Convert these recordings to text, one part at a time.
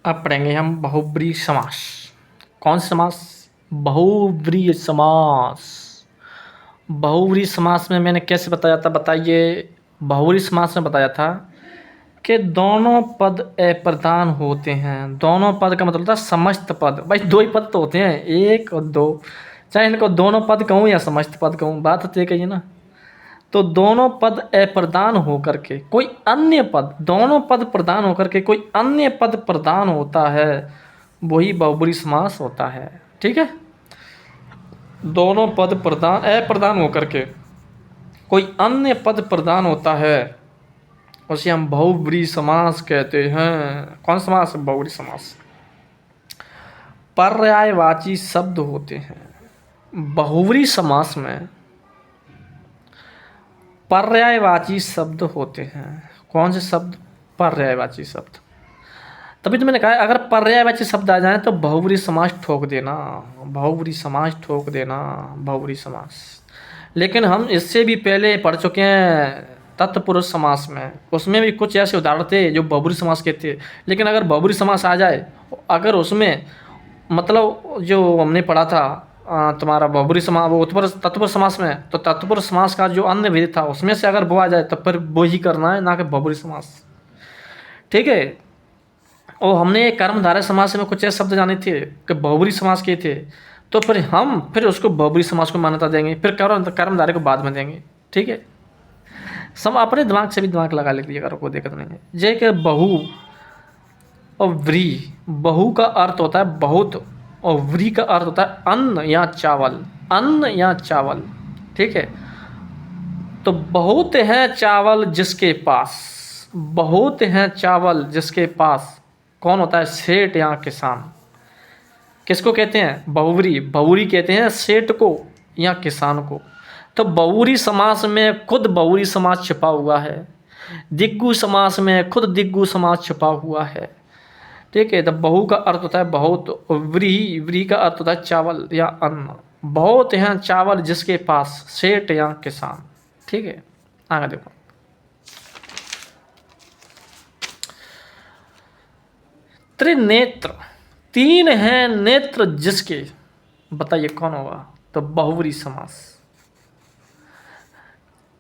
अब पढ़ेंगे हम बहुब्रीहि समास। कौन सा समास? बहुब्रीहि समास। बहुब्रीहि समास में मैंने कैसे बताया था, बताइए। बहुब्रीहि समास में बताया था कि दोनों पद अप्रधान होते हैं। दोनों पद का मतलब था समस्त पद। भाई दो ही पद तो होते हैं, एक और दो, चाहे इनको दोनों पद कहूँ या समस्त पद कहूँ, बात तो एक ही है ना। तो दोनों पद अप्रधान होकर के कोई अन्य पद, दोनों पद प्रधान होकर के कोई अन्य पद प्रधान होता है, वही बहुब्रीहि समास होता है। ठीक है, दोनों पद प्रधान अप्रधान होकर के कोई अन्य पद प्रधान होता है, उसे हम बहुब्रीहि समास कहते हैं। कौन समास? बहुब्रीहि समास। पर्यायवाची शब्द होते हैं बहुब्रीहि समास में। पर्यायवाची शब्द होते हैं। कौन से शब्द? पर्यायवाची शब्द। तभी तो मैंने कहा अगर पर्यायवाची शब्द आ जाए तो बहुब्रीहि समास ठोक देना, बहुब्रीहि समास ठोक देना, बहुब्रीहि समास। लेकिन हम इससे भी पहले पढ़ चुके हैं तत्पुरुष समास में, उसमें भी कुछ ऐसे उदाहरण थे जो बहुब्रीहि समास के थे। लेकिन अगर बहुब्रीहि समास आ जाए, अगर उसमें मतलब जो हमने पढ़ा था तुम्हारा बहुब्रीहि समास, वो तत्पुरुष समास में, तो तत्पुरुष समास का जो अन्य भेद था उसमें से अगर वो आ जाए तो फिर वो ही करना है, ना कि बहुब्रीहि समास। ठीक है। और हमने कर्मधारय समास में कुछ ऐसे शब्द जाने थे कि बहुब्रीहि समास के थे, तो फिर उसको बहुब्रीहि समास को मान्यता देंगे, फिर कर्मधारय को बाद में देंगे। ठीक है, सब अपने दिमाग से भी दिमाग लगा लीजिएगा, कोई दिक्कत नहीं है। जय के बहु और व्री, बहु का अर्थ होता है बहुत और व्री का अर्थ होता है अन्न या चावल, अन्न या चावल। ठीक है, तो बहुत है चावल जिसके पास, बहुत है चावल जिसके पास, कौन होता है? सेठ या किसान। किसको कहते हैं? बहुव्रीहि। बहुव्रीहि कहते हैं सेठ को या किसान को। तो बहुव्रीहि समास में खुद बहुव्रीहि समास छिपा हुआ है, दिग्गु समास में खुद दिग्गु समास छिपा हुआ है। ठीक है, तो बहु का अर्थ होता है बहुत, व्रीहि, व्रीहि का अर्थ होता है चावल या अन्न। बहुत हैं चावल जिसके पास, सेठ या किसान। ठीक है, आगे देखो। त्रिनेत्र, तीन हैं नेत्र जिसके, बताइए कौन होगा? तो बहुव्रीहि समास।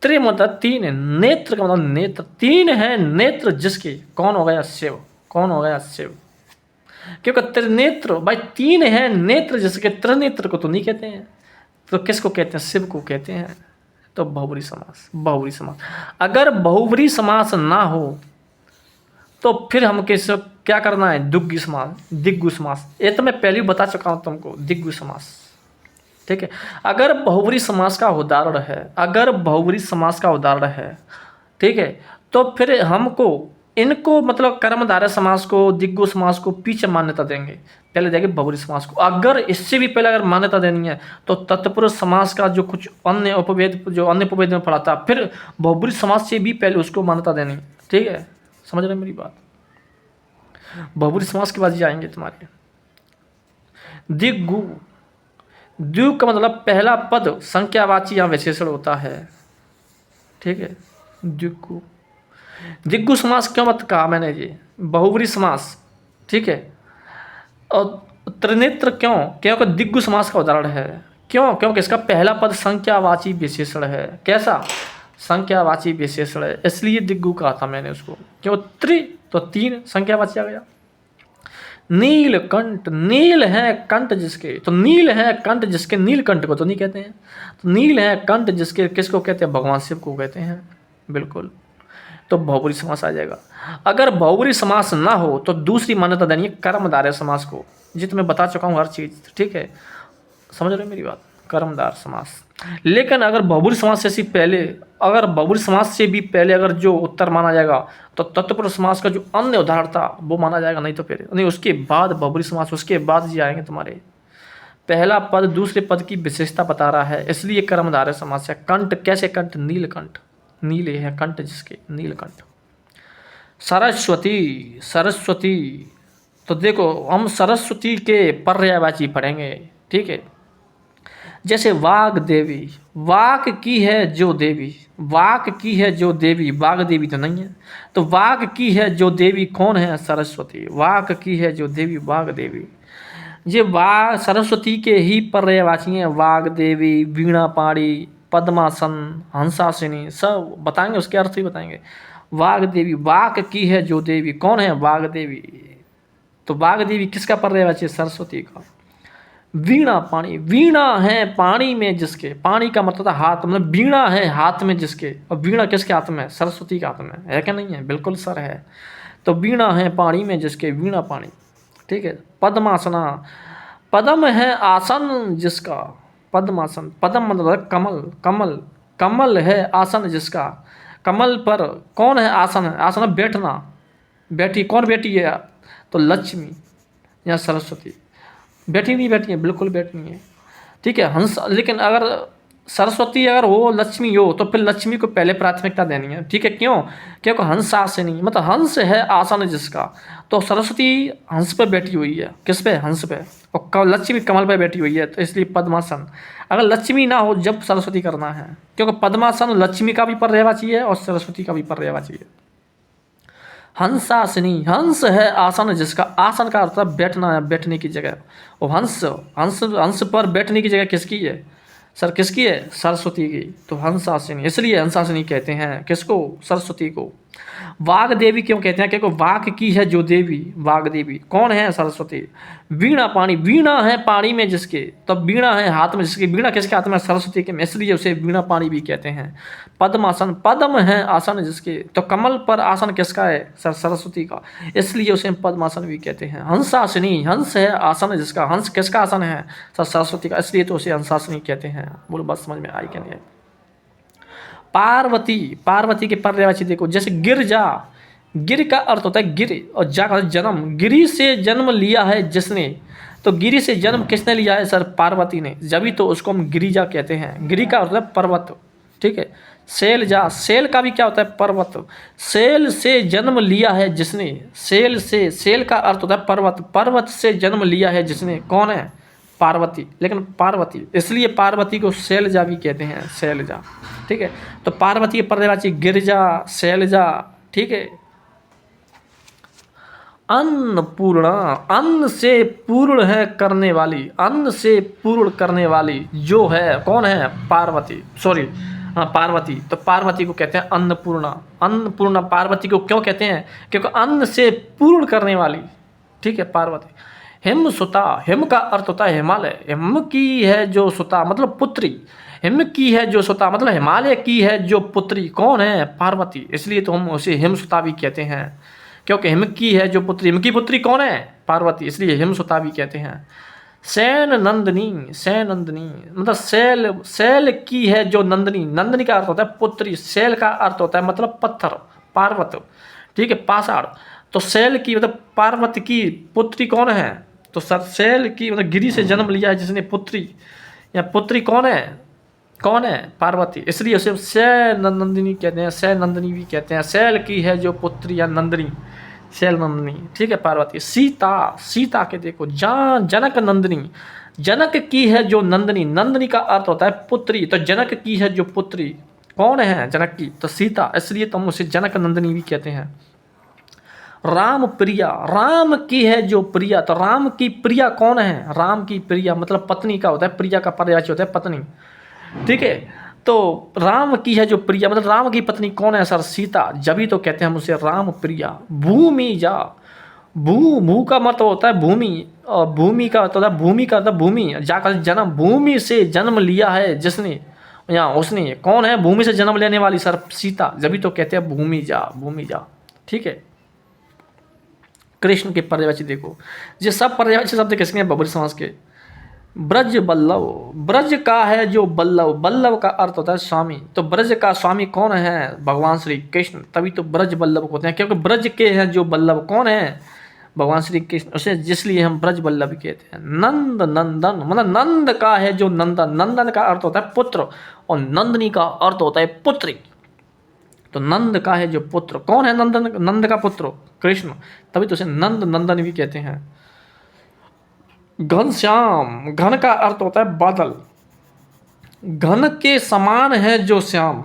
त्रि मतलब तीन, नेत्र का मतलब नेत्र, तीन है नेत्र जिसके, कौन हो गया? शिव। कौन हो गया? शिव। क्योंकि त्रिनेत्र, भाई तीन है नेत्र जिसके, त्रिनेत्र को तो नहीं कहते हैं, तो किसको कहते हैं? शिव को कहते हैं। तो बहुव्रीहि समास, बहुव्रीहि समास। अगर बहुव्रीहि समास ना हो तो फिर हम क्या करना है? दिग्गु समास, दिग्गु समास। ये तो मैं पहले ही बता चुका हूं तुमको, दिग्गु समास। ठीक है, अगर बहुव्रीहि समास का उदाहरण है, अगर बहुव्रीहि समास का उदाहरण है, ठीक है, तो फिर हमको इनको मतलब कर्मधारय समास को, दिग्गु समास को पीछे मान्यता देंगे, पहले देंगे बहुव्रीहि समास को। अगर इससे भी पहले अगर मान्यता देनी है तो तत्पुरुष समास का जो कुछ अन्य उपभेद, जो अन्य उपभेद में पढ़ा था, फिर बहुव्रीहि समास से भी पहले उसको मान्यता देनी। ठीक है, समझ रहे मेरी बात? बहुव्रीहि समास के बाद ही आएंगे तुम्हारे। दिग्गु, द्विगु का मतलब पहला पद संख्यावाची या विशेषण होता है। ठीक है, दिग्गु। दिग्गु समास क्यों मत कहा मैंने? ये बहुव्रीहि समास। ठीक है, और त्रिनेत्र क्यों? क्योंकि दिग्गु समास का उदाहरण है। क्यों? क्योंकि इसका पहला पद संख्यावाची विशेषण है। कैसा? संख्यावाची विशेषण है, इसलिए दिग्गु कहा था मैंने उसको। क्यों? त्रि तो तीन, संख्यावाची आ गया। नीलकंठ, नील है कंठ जिसके, तो नील है कंठ जिसके, नीलकंठ को तो नहीं कहते हैं। तो नील है कंठ जिसके, किसको कहते हैं? भगवान शिव को कहते हैं। बिल्कुल, तो बहुव्रीहि समास आ जाएगा। अगर बहुव्रीहि समास ना हो तो दूसरी मान्यता देनी है कर्मधारय समास को, जी तो मैं बता चुका हूँ हर चीज़। ठीक है, समझ रहे हो मेरी बात? कर्मधारय समास। लेकिन अगर बहुव्रीहि समास से पहले, अगर बहुव्रीहि समास से भी पहले अगर जो उत्तर माना जाएगा तो तत्पुरुष समास का जो अन्य उदाहरण था वो माना जाएगा, नहीं तो फिर नहीं, उसके बाद बहुव्रीहि समास, उसके बाद जी आएंगे तुम्हारे। पहला पद दूसरे पद की विशेषता बता रहा है, इसलिए कर्मधारय समास है। कंठ, कैसे कंठ? नीलकंठ, नीले है कंठ जिसके, नीलकंठ। सरस्वती, सरस्वती, तो देखो हम सरस्वती के पर्यायवाची पढ़ेंगे। ठीक है, जैसे वाग देवी, वाक की है जो देवी, वाक की है जो देवी, वाग देवी तो नहीं है, तो वाक की है जो देवी कौन है? सरस्वती। वाक की है जो देवी, वाग देवी। ये वाग सरस्वती के ही पर्यायवाची हैं, वाग देवी, वीणा पाणी, पद्मासन, हंसासिनी, सब बताएंगे, उसके अर्थ ही बताएंगे। वाग देवी, वाक की है जो देवी, कौन है? वाग देवी। तो वाग देवी किसका पर्यायवाची है? सरस्वती का। वीणा पाणी, वीणा है पानी में जिसके, पानी का मतलब था हाथ, मतलब वीणा है हाथ में जिसके, और वीणा किसके हाथ में? सरस्वती के हाथ में है क्या? नहीं है, बिल्कुल सर है। तो वीणा है पानी में जिसके, वीणा पाणी, ठीक है। पद्मासना, पद्म है आसन जिसका, पद्मासन, पद्म मतलब है कमल, कमल, कमल है आसन जिसका, कमल पर कौन है? आसन है, आसन है बैठना, बैठी, कौन बैठी है? तो लक्ष्मी या सरस्वती। बैठी नहीं, बैठी है, बिल्कुल बैठी नहीं है, ठीक है। हंस, लेकिन अगर सरस्वती अगर हो, लक्ष्मी हो, तो फिर लक्ष्मी को पहले प्राथमिकता देनी है, ठीक है। क्यों? क्योंकि हंस आसनी, मतलब हंस है आसन जिसका, तो सरस्वती हंस पे बैठी हुई है, किस पे? हंस पे, और लक्ष्मी कमल पे बैठी हुई है, तो इसलिए पद्मासन। अगर लक्ष्मी ना हो जब सरस्वती करना है, क्योंकि पद्मासन लक्ष्मी का भी पर्यायवाची है और सरस्वती का भी पर्यायवाची है। हंसासनी, हंस है आसन जिसका, आसन का अर्थ बैठना है, बैठने की जगह। और हंस, हंस, हंस पर बैठने की जगह किसकी है? सर किसकी है? सरस्वती की। तो हंसासिनी, इसलिए हंसासिनी कहते हैं किसको? सरस्वती को। वाग देवी क्यों कहते हैं? क्योंकि वाक की है जो देवी, वाग देवी कौन है? सरस्वती। वीणा पाणी, वीणा है पाणी में जिसके, तो वीणा है हाथ में जिसके, वीणा किसके हाथ में? सरस्वती के में, इसलिए उसे वीणा पाणी भी कहते हैं। पद्मासन, पद्म है आसन जिसके, तो कमल पर आसन किसका है? सरस्वती का, इसलिए उसे पद्मासन भी कहते हैं। हंसासिनी, हंस है आसन जिसका, हंस किसका आसन है? सरस्वती का, इसलिए तो उसे हंसासिनी कहते हैं। बोलो बात समझ में आई क्या नहीं आई? पार्वती, पार्वती के पर्यायवाची देखो, जैसे गिरजा, गिर का अर्थ होता है गिर, और जा का जन्म, गिरी से जन्म लिया है जिसने, तो गिरी से जन्म किसने लिया है? सर पार्वती ने, जभी तो उसको हम गिरिजा कहते हैं। गिरी का अर्थ है पर्वत, ठीक है। शैलजा, शैल का भी क्या होता है? पर्वत। शैल से जन्म लिया है जिसने, शैल से, शैल का अर्थ होता है पर्वत, पर्वत से जन्म लिया है जिसने, कौन है? पार्वती। लेकिन पार्वती, इसलिए पार्वती को शैलजा भी कहते हैं, शैलजा, ठीक है। तो पार्वती के पर्यायवाची गिरिजा, शैलजा, ठीक है। अन्नपूर्णा, अन्न से पूर्ण है करने वाली, अन्न से पूर्ण करने वाली जो है, कौन है? पार्वती, सॉरी, हाँ पार्वती। तो पार्वती को कहते हैं अन्नपूर्णा। अन्नपूर्णा पार्वती को क्यों कहते हैं? क्योंकि अन्न से पूर्ण करने वाली, ठीक है, पार्वती। हिम सुता, हिम का अर्थ होता है हिमालय, हिम की है जो सुता मतलब पुत्री, हिम की है जो सुता मतलब हिमालय की है जो पुत्री, कौन है? पार्वती। इसलिए तो हम उसे हिम सुता भी कहते हैं, क्योंकि हिम की है जो पुत्री, हिम की पुत्री कौन है? पार्वती, इसलिए हिम सुता भी कहते हैं। सैन नंदनी, सैन नंदनी मतलब शैल, शैल की है जो नंदनी, नंदनी का अर्थ होता है पुत्री, शैल का अर्थ होता है मतलब पत्थर, पार्वत, ठीक है, पाषाण। तो शैल की मतलब पार्वती की पुत्री कौन है? तो सर शैल की मतलब गिरी से जन्म लिया है जिसने, पुत्री, या पुत्री कौन है? कौन है? पार्वती। इसलिए उसे शैल नंदिनी कहते हैं, शैल नंदिनी भी कहते हैं। शैल की है जो पुत्री या नंदिनी, शैल नंदिनी, ठीक है, पार्वती। सीता, सीता के देखो, जनक नंदिनी, जनक की है जो नंदिनी, नंदिनी का अर्थ होता है पुत्री, तो जनक की है जो पुत्री, कौन है? जनक की, तो सीता, इसलिए तो हम उसे जनक नंदिनी भी कहते हैं। राम प्रिया, राम की है जो प्रिया, तो राम की प्रिया कौन है? राम की प्रिया मतलब पत्नी का होता है, प्रिया का पर्यायवाची होता है पत्नी, ठीक है। तो राम की है जो प्रिया मतलब राम की पत्नी कौन है? सर सीता, जभी तो कहते हैं हम उसे राम प्रिया। भूमि जा, भू का मतलब होता है भूमि, और भूमि का होता है भूमि का मतलब भूमि, जाकर जन्म, भूमि से जन्म लिया है जिसने, या उसने, कौन है? भूमि से जन्म लेने वाली सर सीता, जभी तो कहते हैं भूमि जा, भूमि जा, ठीक है। कृष्ण के पर्यायवाची देखो, ये सब पर्यायवाची शब्द किसके हैं? बहुब्रीहि समास के। ब्रज बल्लव, ब्रज का है जो बल्लव, बल्लव का अर्थ होता है स्वामी, तो ब्रज का स्वामी कौन है? भगवान श्री कृष्ण, तभी तो ब्रज बल्लभ होते हैं, क्योंकि ब्रज के हैं जो बल्लभ, कौन है? भगवान श्री कृष्ण, उसे जिसलिए हम ब्रज बल्लभ कहते हैं। नंद नंदन मतलब नंद का है जो नंदन, नंदन का अर्थ होता है पुत्र, और नंदनी का अर्थ होता है पुत्री, तो नंद का है जो पुत्र, कौन है नंदन? नंद का पुत्र कृष्ण, तभी तो उसे नंद नंदन भी कहते हैं। घनश्याम, घन का अर्थ होता है बादल, घन के समान है जो श्याम,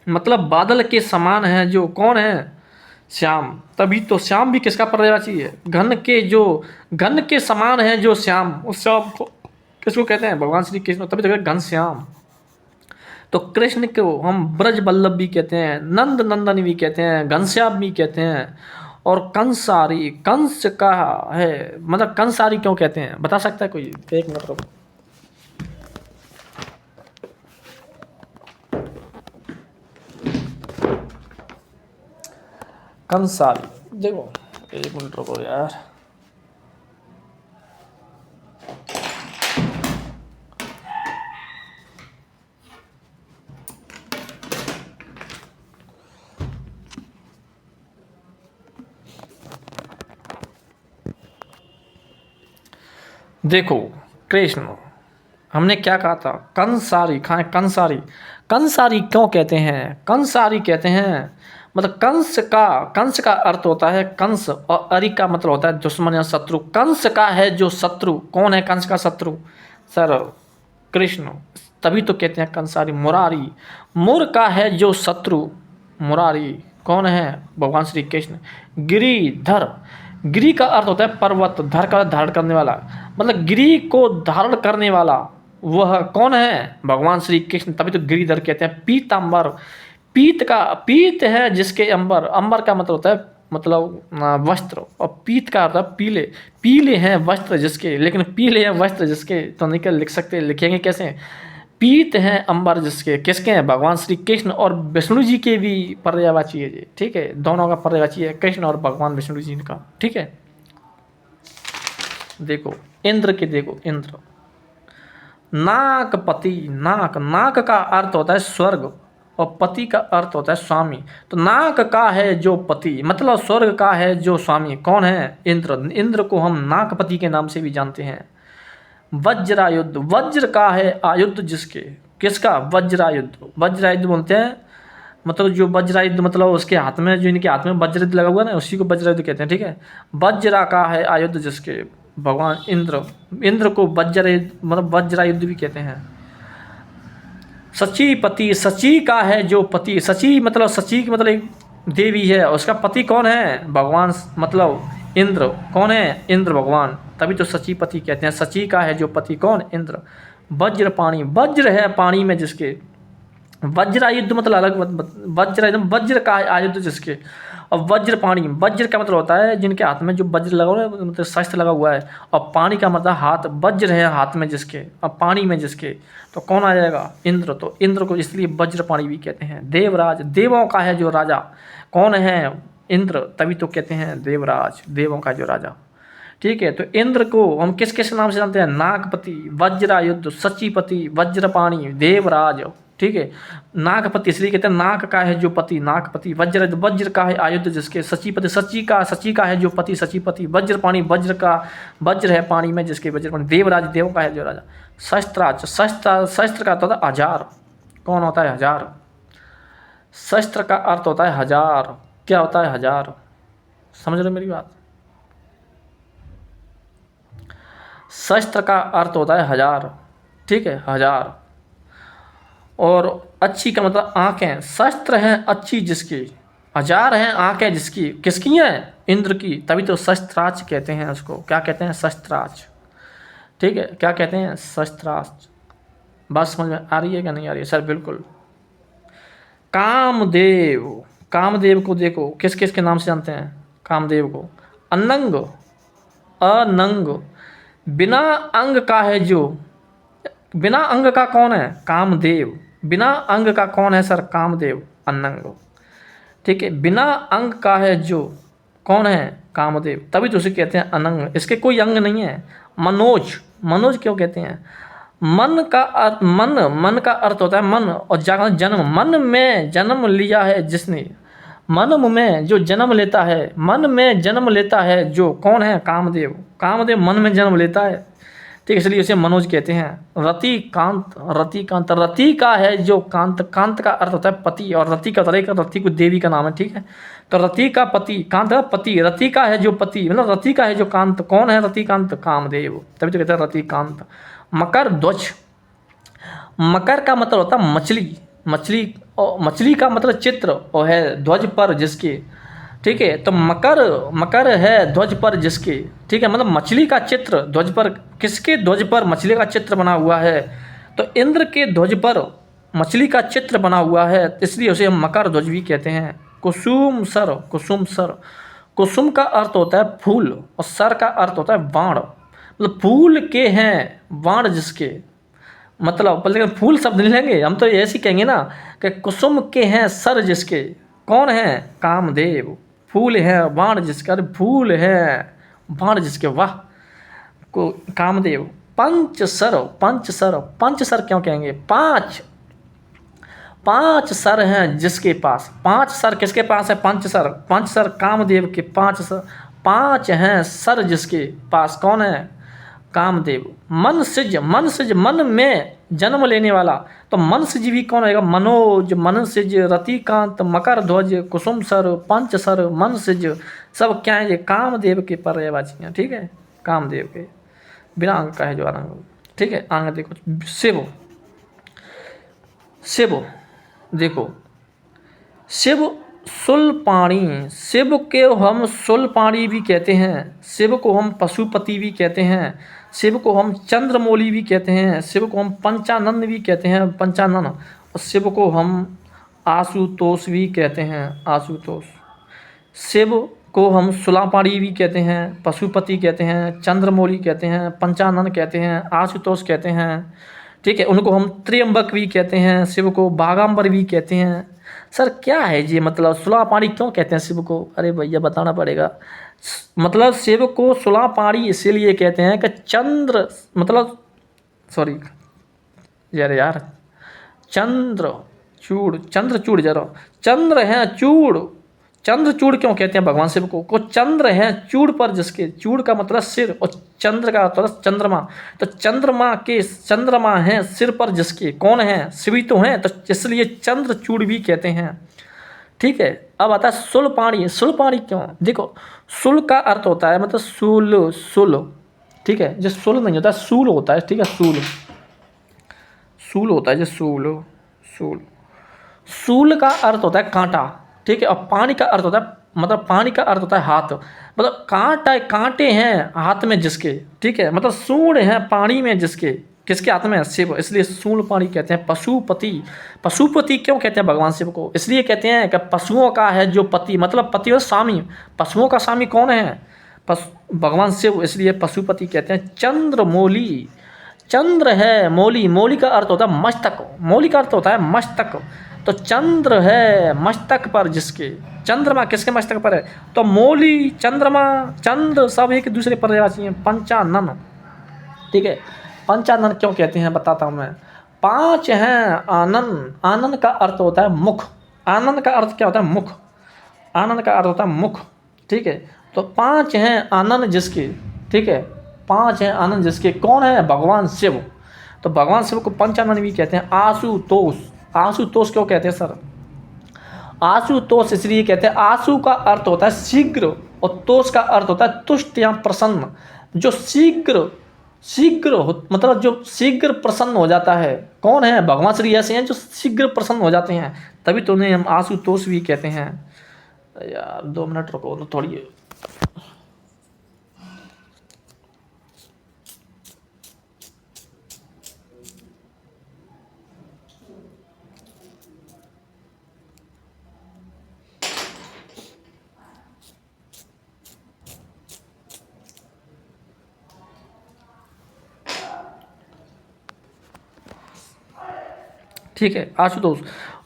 मतलब बादल के समान है जो कौन है, श्याम। तभी तो श्याम भी किसका पर्यायवाची है, घन के समान है जो श्याम, उस श्याम को किसको कहते हैं, भगवान श्री कृष्ण। तभी तो कहते हैं घन श्याम। तो कृष्ण को हम ब्रज वल्लभ भी कहते हैं, नंद नंदन भी कहते हैं, घनश्याम भी कहते हैं। और कंसारी, कंस का है, मतलब कंसारी क्यों कहते हैं, बता सकता है कोई, एक मिनट रुको। कंसारी, देखो एक मिनट रुको यार। देखो कृष्ण, हमने क्या कहा था, कंसारी खाए, कंसारी। कंसारी क्यों कहते हैं, कंसारी कहते हैं मतलब कंस का अर्थ होता है कंस, और अरि का मतलब होता है दुश्मन या शत्रु। कंस का है जो शत्रु, कौन है कंस का शत्रु, सर कृष्ण। तभी तो कहते हैं कंसारी। मुरारी, मुर का है जो शत्रु, मुरारी कौन है, भगवान श्री कृष्ण। गिरिधर, गिरि का अर्थ होता है पर्वत, धर का धारण करने वाला, मतलब गिरि को धारण करने वाला वह कौन है, भगवान श्री कृष्ण। तभी तो गिरिधर कहते हैं। पीताम्बर, पीत है जिसके अंबर, अंबर का मतलब होता है मतलब वस्त्र, और पीत का अर्थ है पीले, पीले हैं वस्त्र जिसके, लेकिन पीले हैं वस्त्र जिसके तो नहीं लिख सकते, लिखेंगे कैसे। पीत हैं अंबर जिसके, किसके हैं, भगवान श्री कृष्ण। और विष्णु जी के भी पर्यायवाची है ये, ठीक है, दोनों का पर्यायवाची है कृष्ण और भगवान विष्णु जी का, ठीक है। देखो इंद्र के, देखो इंद्र, नाकपति, नाक का अर्थ होता है स्वर्ग, और पति का अर्थ होता है स्वामी। तो नाक का है जो पति, मतलब स्वर्ग का है जो स्वामी, कौन है, इंद्र। इंद्र को हम नाकपति के नाम से भी जानते हैं। वज्रायुध, वज्र का है आयुध जिसके, किसका, वज्रायुध। वज्रायुध बोलते हैं मतलब जो वज्रायुध मतलब उसके हाथ में, जो इनके हाथ में वज्रायुध लगा हुआ है ना, उसी को वज्रायुध कहते हैं, ठीक है। वज्रा का है आयुध जिसके, भगवान इंद्र। इंद्र को वज्रायुध मतलब वज्रायुध भी कहते हैं। सचीपति, सची का है जो पति, सची मतलब सची की मतलब एक देवी है, उसका पति कौन है, भगवान मतलब इंद्र। कौन है, इंद्र भगवान। तभी तो सचीपति कहते हैं। सची का है जो पति, कौन, इंद्र। वज्र पाणी, वज्र है पानी में जिसके, वज्रायुध मतलब अलग, वज्र वज्र का है आयुध जिसके। और वज्र पाणी, वज्र का मतलब होता है जिनके हाथ में जो वज्र लगा हुआ है, मतलब शस्त्र लगा हुआ है। और पानी का मतलब हाथ, वज्र है हाथ में जिसके और पानी में जिसके, तो कौन आ जाएगा, इंद्र। तो इंद्र को इसलिए वज्र पाणी भी कहते हैं। देवराज, देवों का है जो राजा, कौन है, इंद्र। तभी तो कहते हैं देवराज, देवों का जो राजा, ठीक है। तो इंद्र को हम किस किस नाम से जानते हैं, नागपति, वज्रायुध, सचीपति, वज्रपाणी, देवराज, ठीक है। नागपति इसलिए कहते हैं नाग का है जो पति, नागपति। वज्र, वज्र का है आयुध जिसके। सचीपति, सची का है जो पति, सचीपति। वज्रपाणी, वज्र का, वज्र है पानी में जिसके, वज्रपाणी। देवराज, देव का है जो राजा। शस्त्राज, शस्त्र का अर्थ होता है हजार, कौन होता है, हजार। शस्त्र का अर्थ होता है हजार, क्या होता है, हजार। समझ रहे मेरी बात, शस्त्र का अर्थ होता है हजार, ठीक है, हजार। और अच्छी का मतलब आंखें, शस्त्र हैं अच्छी जिसकी, हजार हैं आंखें जिसकी, किसकी हैं, इंद्र की। तभी तो शस्त्राज कहते हैं उसको, क्या कहते हैं, शस्त्राज, ठीक है। क्या कहते हैं, शस्त्राज। बात समझ में आ रही है क्या नहीं आ रही है, सर बिल्कुल। कामदेव, कामदेव को देखो किस किस के नाम से जानते हैं, कामदेव को। अनंग, अनंग, बिना अंग का है जो, बिना अंग का कौन है, कामदेव। बिना अंग का कौन है सर, कामदेव, अनंग, ठीक है। बिना अंग का है जो, कौन है, कामदेव। तभी तो उसे कहते हैं अनंग, इसके कोई अंग नहीं है। मनोज, मनोज क्यों कहते हैं, मन का अर्थ, मन का अर्थ होता है मन, और जन्म, मन में जन्म लिया है जिसने, मन में जो जन्म लेता है, मन में जन्म लेता है जो, कौन है, कामदेव। कामदेव मन में जन्म लेता है, ठीक है, इसलिए उसे मनोज कहते हैं। रतिकांत, रतिकांत, रति का है जो कांत, कांत का अर्थ होता है पति, और रति का तरह का, रति को देवी का नाम है, ठीक है। तो रति का पति, कांत का पति, रति का है जो पति, मतलब रति का है जो कांत, कौन है, रतिकांत, कामदेव। तभी तो कहते हैं रतिकांत। मकर ध्वज, मकर का मतलब होता है मछली, मछली, और मछली का मतलब चित्र और है ध्वज पर जिसके, ठीक है। तो मकर, मकर है ध्वज पर जिसके, ठीक है, मतलब मछली का चित्र ध्वज पर, किसके ध्वज पर मछली का चित्र बना हुआ है, तो इंद्र के ध्वज पर मछली का चित्र बना हुआ है, इसलिए उसे हम मकर ध्वज भी कहते हैं। कुसुम सर, कुसुम सर, कुसुम का अर्थ होता है फूल और सर का अर्थ होता है बाण, मतलब फूल के हैं बाण जिसके, मतलब पर लेकिन फूल शब्द नहीं लेंगे हम, तो ऐसे ही कहेंगे ना कि कुसुम के हैं सर जिसके, कौन है, कामदेव, फूल है बाण जिसके, अरे फूल है बाण जिसके, वाह, को कामदेव। पंच सर, पंच सर, पंच सर क्यों कहेंगे, पांच, पांच सर हैं जिसके पास, पांच सर किसके पास है, पंच सर, पंच सर कामदेव के, पांच सर, पांच हैं सर जिसके पास, कौन है, कामदेव। मन सिज, मन सिज, मन में जन्म लेने वाला, तो मन सिज भी कौन रहेगा, मनोज, मन सिज, रतिकांत, मकर ध्वज, कुसुम सर, पंच सर, मन सिज, सब क्या है, ये कामदेव के पर्यायवाची हैं, ठीक है, कामदेव के, बिना अंग का है जो अंग, ठीक है। आगे देखो शिव, शिव देखो, शिव शूलपाणी, शिव के हम शूलपाणी भी कहते हैं, शिव को हम पशुपति भी कहते हैं, शिव को हम चंद्रमौली भी कहते हैं, शिव को हम पंचानन भी कहते हैं, पंचानन, और शिव को हम आशुतोष भी कहते हैं, आशुतोष। शिव को हम शूलापाणी भी कहते हैं, पशुपति कहते हैं, चंद्रमौली कहते हैं, पंचानन कहते हैं, आशुतोष कहते हैं, ठीक है। उनको हम त्र्यंबक भी कहते हैं, शिव को बागाम्बर भी कहते हैं। सर क्या है ये, मतलब शूलापाणी क्यों कहते हैं शिव को, अरे भैया बताना पड़ेगा। मतलब शिव को शूलापाणी इसीलिए कहते हैं कि चंद्र, मतलब सॉरी यार, चंद्रचूड़, चंद्रचूड़ जरा, चंद्र है चूड़, चंद्रचूड़ क्यों कहते हैं भगवान शिव को चंद्र है चूड़ पर जिसके, चूड़ का मतलब सिर और चंद्र का मतलब चंद्रमा, तो चंद्रमा के, चंद्रमा है सिर पर जिसके, कौन है, शिव ही तो हैं, तो इसलिए चंद्रचूड़ भी कहते हैं, ठीक है। अब आता है शूलपाणी, शूलपाणी क्यों, देखो शूल का अर्थ होता है मतलब शूल, शूल, ठीक है, जो शूल नहीं होता शूल होता है, ठीक है, शूल, शूल होता है जो शूल, शूल, शूल का अर्थ होता है कांटा, ठीक है, और पानी का अर्थ होता है, मतलब पानी का अर्थ होता है हाथ, मतलब कांटा, कांटे हैं हाथ में जिसके, ठीक है, मतलब सूंड है पानी में जिसके, किसके हाथ में है, शिव, इसलिए सूंड पानी कहते हैं। पशुपति, पशुपति क्यों कहते हैं भगवान शिव को, इसलिए कहते हैं कि पशुओं का है जो पति, मतलब पति और स्वामी, पशुओं का स्वामी कौन है, भगवान शिव, इसलिए पशुपति कहते हैं। चंद्रमौली, चंद्र है मौली, मौली का अर्थ होता है मस्तक, मौली का अर्थ होता है मस्तक, तो चंद्र है मस्तक पर जिसके, चंद्रमा किसके मस्तक पर है, तो मौली, चंद्रमा, चंद्र सब एक दूसरे पर्यायवाची हैं। पंचानन, ठीक है, पंचानन क्यों कहते हैं बताता हूँ मैं। पांच हैं आनंद, आनंद का अर्थ होता है मुख, आनंद का अर्थ क्या होता है, मुख, आनंद का अर्थ होता है मुख, ठीक है। तो पांच हैं आनंद जिसके, ठीक है, पांच हैं आनंद जिसके, कौन है, भगवान शिव, तो भगवान शिव को पंचानन भी कहते हैं। आशुतोष, आशुतोष क्यों कहते हैं सर, आशुतोष इसलिए कहते हैं, आशु का अर्थ होता है शीघ्र और तोष का अर्थ होता है तुष्ट या प्रसन्न, जो शीघ्र, शीघ्र मतलब जो शीघ्र प्रसन्न हो जाता है, कौन है, भगवान श्री ऐसे हैं जो शीघ्र प्रसन्न हो जाते हैं, तभी तो उन्हें हम आशुतोष भी कहते हैं। यार 2 मिनट रुको तो थोड़ी, ठीक है, आशुतोष।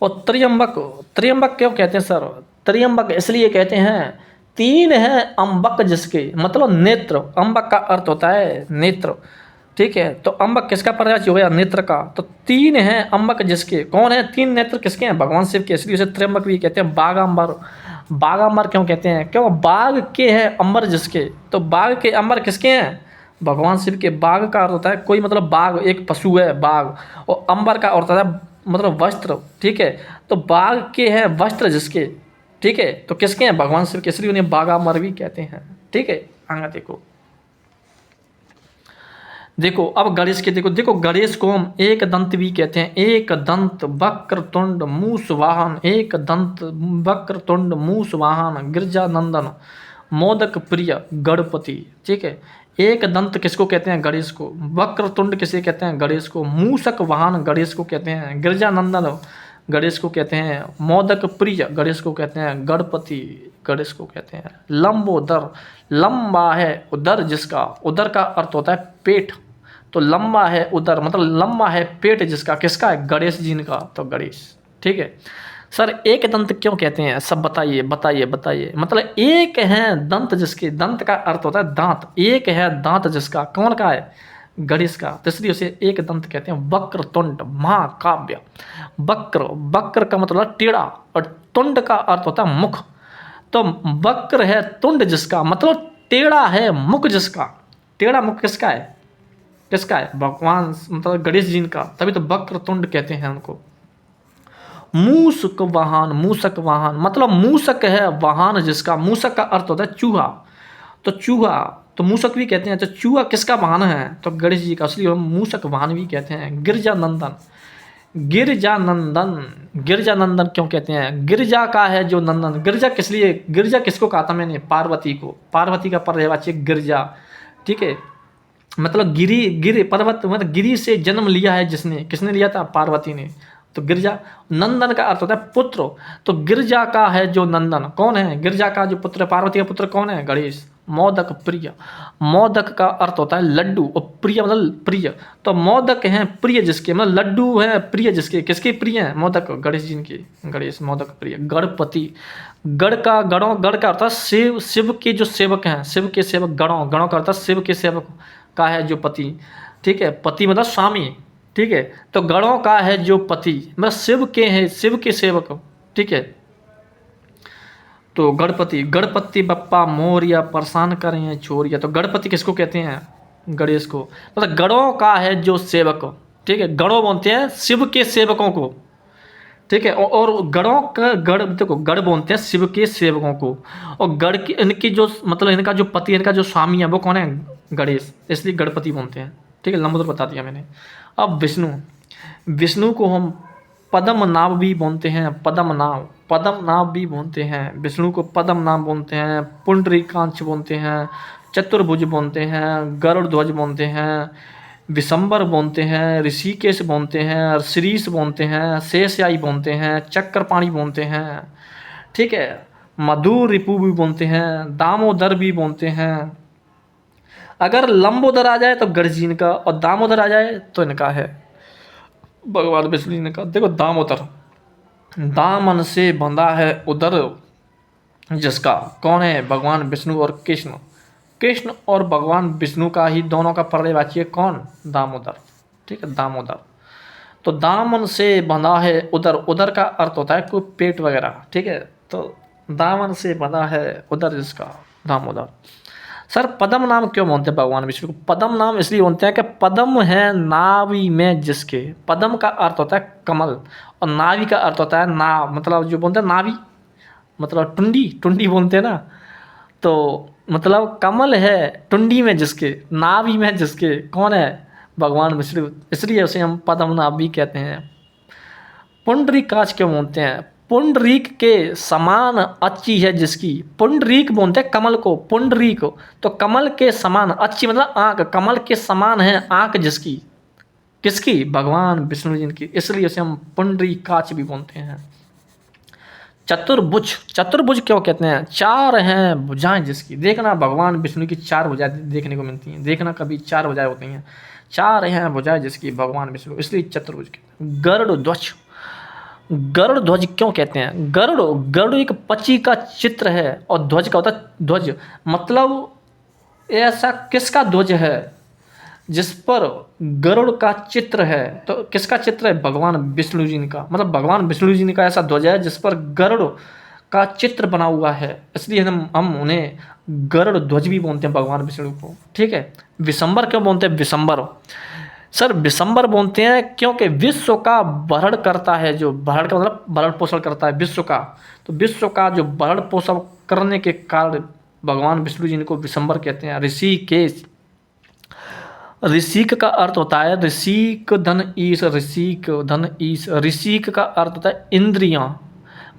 और त्र्यंबक, त्र्यंबक क्यों कहते हैं सर, त्र्यंबक इसलिए कहते हैं, तीन है अम्बक जिसके, मतलब नेत्र, अम्बक का अर्थ होता है नेत्र, ठीक है, तो अम्बक किसका पर्यायवाची हो गया, नेत्र का, तो तीन है अम्बक जिसके, कौन है, तीन नेत्र किसके हैं, भगवान शिव के, इसलिए उसे त्र्यंबक भी कहते हैं। बागाम्बर, बागाम्बर क्यों कहते हैं, क्यों, बाग के हैं अंबर जिसके, तो बाग के अंबर किसके हैं, भगवान शिव के। बाग का अर्थ होता है कोई, मतलब बाग एक पशु है बाग, और अंबर का अर्थ होता है मतलब वस्त्र, ठीक है, तो बाग के हैं वस्त्र जिसके, ठीक है, तो किसके हैं, भगवान शिव के, इसलिए उन्हें बागाम्बर भी कहते हैं, ठीक है। आगे देखो, देखो अब गणेश के देखो देखो गणेश को हम एक दंत भी कहते हैं, एक दंत वक्र तुंड मूस वाहन, एक दंत वक्र तुंड मूस वाहन गिरजानंदन मोदक प्रिय गणपति। ठीक है, एक दंत किसको कहते हैं? गणेश को। वक्र तुंड किसे कहते हैं? गणेश को। मूसक वाहन गणेश को कहते हैं। गिरजानंदन गणेश को कहते हैं। मोदक प्रिय गणेश को कहते हैं। गणपति गणेश को कहते हैं। लंबोदर, लंबा है उदर जिसका, उदर का अर्थ होता है पेट, तो लंबा है उदर मतलब लंबा है पेट जिसका, किसका है? गणेश जी का, तो गणेश। ठीक है सर, एक दंत क्यों कहते हैं? सब बताइए बताइए बताइए। मतलब एक है दंत जिसके, दंत का अर्थ होता है दांत, एक है दांत जिसका, कौन का है? गणेश का, तो इसलिए उसे एक दंत कहते हैं। वक्र तुंड महाकाव्य, वक्र, वक्र का मतलब टेढ़ा, और तुंड का अर्थ होता है मुख, तो वक्र है तुंड जिसका मतलब टेढ़ा है मुख जिसका। टेढ़ा मुख किसका है? किसका है? भगवान मतलब गणेश जी का, तभी तो वक्र तुंड कहते हैं उनको। मूसक वाहन, मूसक वाहन मतलब मूसक है वाहन जिसका, मूसक का अर्थ होता है चूहा, तो चूहा तो मूसक भी कहते हैं, तो चूहा किसका वाहन है? तो गणेश जी का, इसलिए हम मूसक वाहन भी कहते हैं। गिरजानंदन, गिरजानंदन, गिरजानंदन क्यों कहते हैं? गिरजा का है जो नंदन, गिरजा किस लिए, गिरजा किसको कहा था मैंने? पार्वती को, पार्वती का पर्यायवाची गिरजा। ठीक है, मतलब गिरी, गिर पर्वत मतलब गिरी से जन्म लिया है जिसने, किसने लिया था? पार्वती ने, तो गिरजा। नंदन का अर्थ होता है पुत्र, तो गिरजा का है जो नंदन, कौन है? गिरजा का जो पुत्र, पार्वती का पुत्र कौन है? गणेश। मोदक प्रिय, मोदक का अर्थ होता है लड्डू, और प्रिय मतलब प्रिय, तो मोदक हैं प्रिय जिसके, मतलब लड्डू हैं प्रिय जिसके, किसके प्रिय हैं? मोदक, गणेश जी के, गणेश मोदक प्रिय। गणपति, गण का, गणों, गण का अर्थ है शिव, शिव के जो सेवक हैं, शिव के सेवक, गणों, गणों का अर्थ है शिव के सेवक का है जो पति। ठीक है, पति मतलब स्वामी। ठीक है, तो गणों का है जो पति मतलब शिव के हैं, शिव के सेवक। ठीक है, तो गणपति, गणपति बप्पा मोरिया परेशान करें छोरिया, तो गणपति किसको कहते हैं? गणेश को। मतलब गणों का है जो सेवक। ठीक है, गणों बोलते हैं शिव के सेवकों को। ठीक है, और गणों का, गण देखो गण बोलते हैं शिव के सेवकों को, और गण की इनकी जो मतलब इनका जो पति, इनका जो स्वामी है वो कौन है? गणेश, इसलिए गणपति बोलते हैं। ठीक है, लंबोदर बता दिया मैंने। अब विष्णु, विष्णु को हम पद्मनाभ भी बोलते हैं, पद्मनाभ, पद्मनाभ भी बोलते हैं विष्णु को, पद्मनाभ बोलते हैं, पुंडरीकांच बोलते हैं, चतुर्भुज बोलते हैं, गरुड़ ध्वज बोलते हैं, विशंबर बोलते हैं, ऋषिकेश बोलते हैं, श्रीश बोलते हैं, शेषशायी बोलते हैं, चक्रपाणी बोलते हैं। ठीक है, मधुर रिपु भी बोलते हैं, दामोदर भी बोलते हैं। अगर लंबोदर आ जाए तो गणेश का, और दामोदर आ जाए तो इनका है भगवान विष्णु जी का। देखो दामोदर, दामन से बंधा है उदर जिसका, कौन है? भगवान विष्णु और कृष्ण, कृष्ण और भगवान विष्णु का ही दोनों का पर्यायवाची है कौन? दामोदर। ठीक है, दामोदर, तो दामन से बंधा है उदर, उदर का अर्थ होता है कोई पेट वगैरह। ठीक है, तो दामन से बंधा है उदर जिसका, दामोदर। सर पद्म नाम क्यों बोलते हैं भगवान विष्णु को? पद्म नाम इसलिए बोलते हैं कि पद्म है नाभि में जिसके, पद्म का अर्थ होता है कमल, और नाभि का अर्थ होता है नाभ, मतलब जो बोलते हैं नाभि मतलब टुंडी, टुंडी बोलते हैं ना, तो मतलब कमल है टुंडी में जिसके, नाभि में जिसके, कौन है? भगवान विष्णु, इसलिए उसे हम पद्मनाभ भी कहते हैं। पुंडरीकाक्ष क्यों बोलते हैं? पुंडरीक के समान अच्छी है जिसकी, पुंडरीक बोलते हैं कमल को, पुंडरीक, तो कमल के समान अच्छी मतलब आंख, कमल के समान है आंख जिसकी, किसकी? भगवान विष्णु जी की, इसलिए उसे हम पुंडरीकाक्ष भी बोलते हैं। चतुर्भुज, चतुर्भुज क्यों कहते हैं? चार हैं भुजाएं जिसकी, देखना भगवान विष्णु की चार भुजाएं देखने को मिलती हैं, देखना कभी चार भुजाएं होती हैं, चार हैं भुजाएं जिसकी भगवान विष्णु, इसलिए चतुर्भुज कहते। गरुड़ ध्वज, गरुड़ ध्वज क्यों कहते हैं? गरुड़, गरुड़ एक पक्षी का चित्र है, और ध्वज का होता है ध्वज, मतलब ऐसा किसका ध्वज है जिस पर गरुड़ का चित्र है, तो किसका चित्र है? भगवान विष्णु जी का, मतलब भगवान विष्णु जी का ऐसा ध्वज है जिस पर गरुड़ का चित्र बना हुआ है, इसलिए हम उन्हें गरुड़ ध्वज भी बोलते हैं भगवान विष्णु को। ठीक है, विशंबर क्यों बोलते हैं? विशंबर, सर विशंबर बोलते हैं क्योंकि विश्व का भरण करता है, जो भरण का मतलब भरण पोषण करता है विश्व का, तो विश्व का जो भरण पोषण करने के कारण भगवान विष्णु जी को विशंबर कहते हैं। ऋषिकेश, ऋषिक का अर्थ होता है ऋषिक धन ईश, ऋषिक धन ईश। ऋषिक का अर्थ होता है इंद्रियां,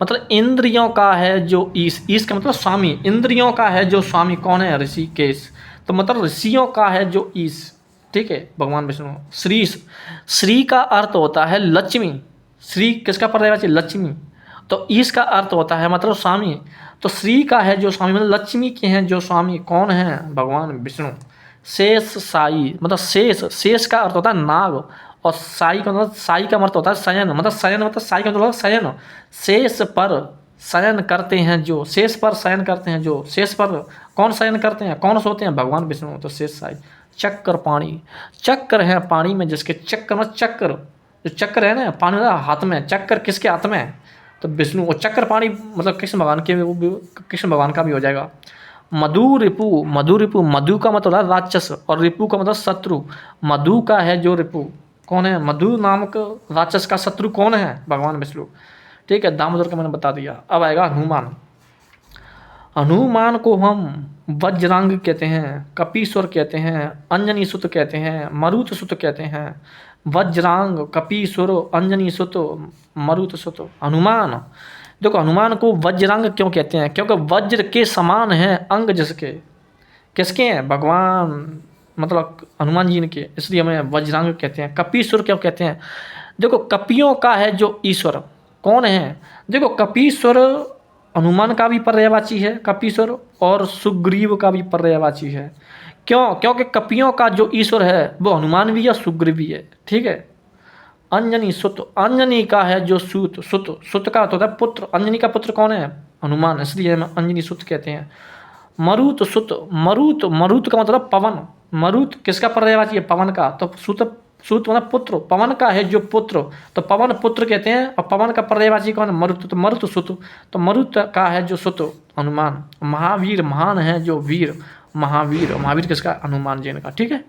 मतलब इंद्रियों का है जो ईश, ईश का मतलब स्वामी, इंद्रियों का है जो स्वामी कौन है, ऋषिकेश। तो मतलब ऋषियों का है जो ईश, ठीक है, भगवान विष्णु। श्री, श्री का अर्थ होता है लक्ष्मी, श्री किसका पर्यायवाची, लक्ष्मी। तो ईश का अर्थ होता है मतलब स्वामी। तो श्री का है जो स्वामी मतलब लक्ष्मी के हैं जो स्वामी कौन है, भगवान विष्णु। शेष साई मतलब शेष, शेष का अर्थ होता है नाग, और साई का मतलब, साई का अर्थ होता है शयन, मतलब शयन मतलब साई का मतलब शयन। शेष पर शयन करते हैं जो, शेष पर शयन करते हैं जो, शेष पर कौन शयन करते हैं, कौन सोते हैं, भगवान विष्णु। तो शेष साई। चक्र पाणी, चक्र है पानी में जिसके, चक्र मतलब चक्र, जो चक्र है ना पानी वाला हाथ में, चक्र किसके हाथ में है, तो विष्णु। और चक्र पाणी मतलब कृष्ण भगवान के, वो भी कृष्ण भगवान का भी हो जाएगा। मधु रिपु, मधु रिपु, मधु का मतलब है राक्षस और रिपु का मतलब शत्रु। मधु का है जो रिपु कौन है, मधु नामक राक्षस का शत्रु कौन है, भगवान विष्णु, ठीक है। दामोदर का मैंने बता दिया। अब आएगा हनुमान। हनुमान को हम वज्रांग कहते हैं, कपीश्वर कहते हैं, अंजनी सुत कहते हैं, मरुत सुत कहते हैं। वज्रांग, कपीश्वर, अंजनी सुत, मरुत सुत, हनुमान। देखो हनुमान को वज्रांग क्यों कहते हैं, क्योंकि वज्र के समान है अंग जिसके, किसके हैं, भगवान मतलब हनुमान जी के, इसलिए हमें वज्रांग कहते हैं। कपीश्वर क्यों कहते हैं, देखो कपियों का है जो ईश्वर कौन है, देखो कपीश्वर हनुमान का भी पर्यायवाची है कपीश्वर, और सुग्रीव का भी पर्यायवाची है। क्यों, क्योंकि कपियों का जो ईश्वर है वो हनुमान भी है, सुग्रीव भी है, ठीक है। अंजनी सुत, अंजनी का है जो सूत, सुत, सुत का होता है पुत्र, अंजनी का पुत्र कौन है, हनुमान, इसलिए हम अंजनी सुत कहते हैं। मरुत सुत, मरुत, मरुत का मतलब पवन, मरुत किसका पर्यायवाची है, पवन का। तो सुत, सुत मतलब पुत्र, पवन का है जो पुत्र, तो पवन पुत्र कहते हैं। और पवन का पर्यायवाची कौन है, मरुत, तो मरुत सुत, तो मरुत का है जो सुत, हनुमान। महावीर, महान है जो वीर, महावीर, महावीर किसका, हनुमान जी का, ठीक है।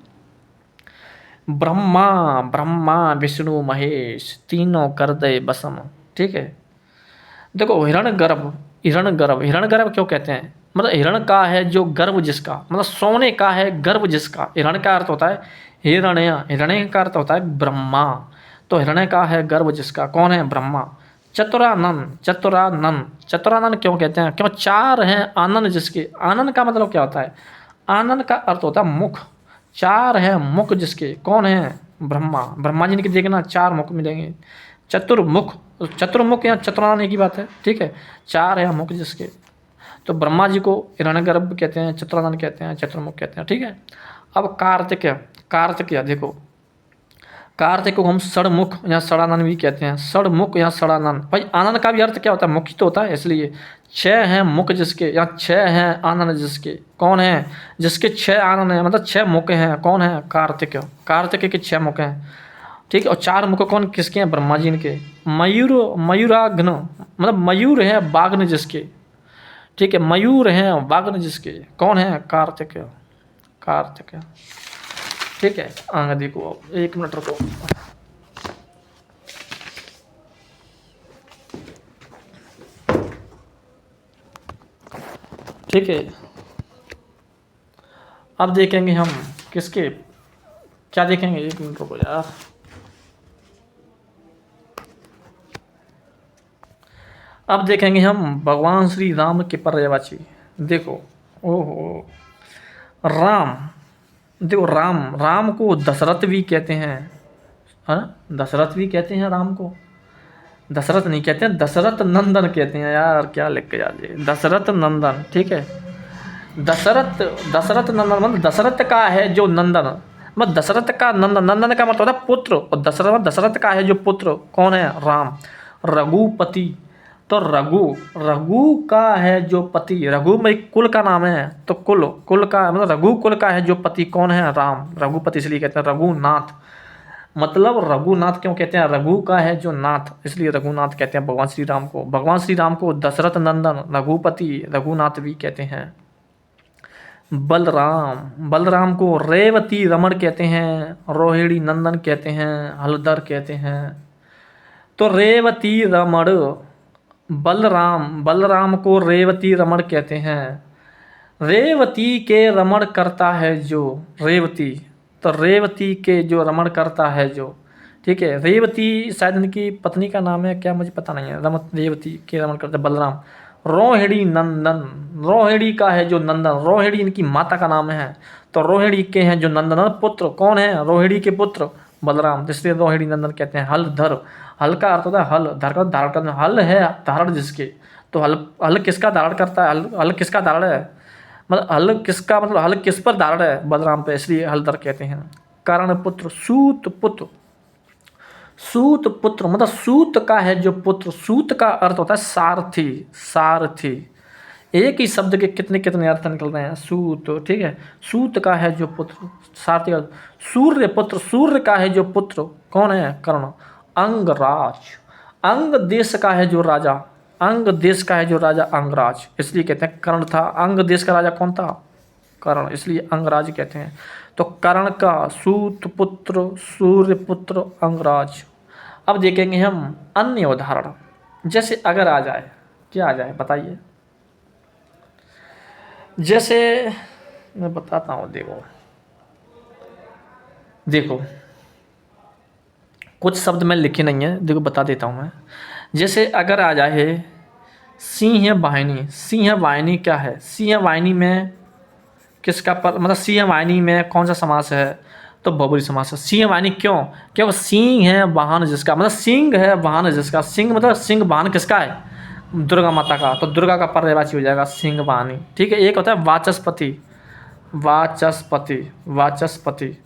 ब्रह्मा, ब्रह्मा विष्णु महेश तीनों कर दे बसम, ठीक है। देखो हिरण गर्भ, हिरण गर्भ, हिरण गर्भ क्यों कहते हैं, मतलब हिरण का है जो गर्भ जिसका, मतलब सोने का है गर्भ जिसका। हिरण का अर्थ होता है हिरण्य, हिरण्य का अर्थ होता है ब्रह्मा। तो हिरण्य का है गर्भ जिसका कौन है, ब्रह्मा। चतुरानन, चतुरानन, चतुरानन क्यों कहते हैं, क्यों चार हैं आनंद जिसके। आनंद का मतलब क्या होता है, आनंद का अर्थ होता है मुख, चार है मुख जिसके कौन है, ब्रह्मा। ब्रह्मा जी ने देखना चार मुख मिलेंगे, चतुर्मुख, चतुर्मुख या चतुरानन एक ही बात है, ठीक है। चार है मुख जिसके, तो ब्रह्मा जी को हिरण्यगर्भ कहते हैं, चतुरानन कहते हैं, चतुर्मुख कहते हैं, ठीक है। अब कार्तिक, कार्तिक देखो, कार्तिक को हम षड़मुख या षड़ानन भी कहते हैं, षड़मुख या षड़ानन। भाई आनंद का भी अर्थ क्या होता है, मुख ही तो होता है, इसलिए छह हैं मुख जिसके, या छह हैं आनंद जिसके कौन है, जिसके छह आनंद हैं मतलब छह मुख हैं कौन है, कार्तिक। कार्तिक के छह मुख हैं, ठीक है। और चार मुख कौन किसके हैं, ब्रह्मा जी के। मयूर, मयूराग्न मतलब मयूर है बाग्न जिसके, ठीक है। मयूर हैं बाग्न जिसके कौन है, कार्तिक, कार्तिक, ठीक है। आगे देखो, अब एक मिनट रुको। ठीक है, अब देखेंगे हम किसके, क्या देखेंगे, एक मिनट रुको यार। अब देखेंगे हम भगवान श्री राम के पर्यायवाची। देखो, ओहो, राम, देखो राम, राम को दशरथ भी कहते हैं, है ना, दशरथ भी कहते हैं राम को। दशरथ नहीं कहते हैं, दशरथ नंदन कहते हैं यार, क्या लिख के याद है, दशरथ नंदन, ठीक है। दशरथ, दशरथ नंदन मतलब दशरथ का है जो नंदन, मतलब दशरथ का नंदन, नंदन का मतलब होता है पुत्र, और दशरथ, दशरथ का है जो पुत्र कौन है, राम। रघुपति, तो रघु, रघु का है जो पति, रघु में एक कुल का नाम है, तो कुल, कुल का मतलब रघु कुल का है जो पति कौन है, राम। रघुपति इसलिए कहते हैं, रघुनाथ मतलब रघुनाथ क्यों कहते हैं, रघु का है जो नाथ, इसलिए रघुनाथ कहते हैं भगवान श्री राम को। भगवान श्री राम को दशरथ नंदन, रघुपति, रघुनाथ भी कहते हैं। बलराम, बलराम को रेवती रमण कहते हैं, रोहिणी नंदन कहते हैं, हलधर कहते हैं। तो रेवती रमण, बलराम, बलराम को रेवती रमण कहते हैं। रेवती के रमण करता है जो, रेवती तो रेवती के जो रमण करता है जो, ठीक है, रेवती शायद इनकी पत्नी का नाम है क्या, मुझे पता नहीं है, रेवती के रमण करता है बलराम। रोहिणी नंदन, रोहिणी का है जो नंदन, रोहिणी इनकी माता का नाम है, तो रोहिणी के हैं जो नंदन पुत्र, कौन है, रोहिणी के पुत्र बलराम, इसलिए रोहिणी नंदन कहते हैं। हल धर, हल का अर्थ होता है हल, धर का धारण करना, हल है धारण जिसके, तो हल, हल किसका धारण करता है, हल किसका धारण है, मतलब हल किसका, मतलब हल किस पर धारण है, बलराम पे, इसलिए हलधर कहते हैं। कर्ण पुत्र, सूत पुत्र, सूत पुत्र मतलब सूत का है जो पुत्र, सूत का अर्थ होता है सारथी, सारथी, एक ही शब्द के कितने कितने अर्थ निकल रहे हैं, सूत, ठीक है, सूत का है जो पुत्र, सारथी का। सूर्य पुत्र, सूर्य का है जो पुत्र, कौन है, कर्ण। अंगराज, अंग देश का है जो राजा, अंग देश का है जो राजा अंगराज, इसलिए कहते हैं कर्ण था। अंग देश का राजा कौन था, कर्ण, इसलिए अंगराज कहते हैं। तो कर्ण का सूत पुत्र, सूर्य पुत्र, अंगराज। अब देखेंगे हम अन्य उदाहरण, जैसे अगर आ जाए, क्या आ जाए बताइए, जैसे मैं बताता हूँ, देखो देखो कुछ शब्द मैं लिखे नहीं है, देखो बता देता हूँ मैं। जैसे अगर आ जाए सिंह वाहिनी, सिंह वाहिनी क्या है, सिंह वाहिनी में किसका पर, मतलब सिंह वाहिनी में कौन सा समास है, तो बहुब्रीहि समास है। सिंह वाहिनी क्यों, क्यों सिंह है वाहन जिसका, मतलब सिंह है वाहन जिसका, सिंह मतलब सिंह वाहन किसका है, दुर्गा माता का, तो दुर्गा का पर्यायवाची हो जाएगा सिंह वाहिनी, ठीक है। एक होता है वाचस्पति, वाचस्पति, वाचस्पति,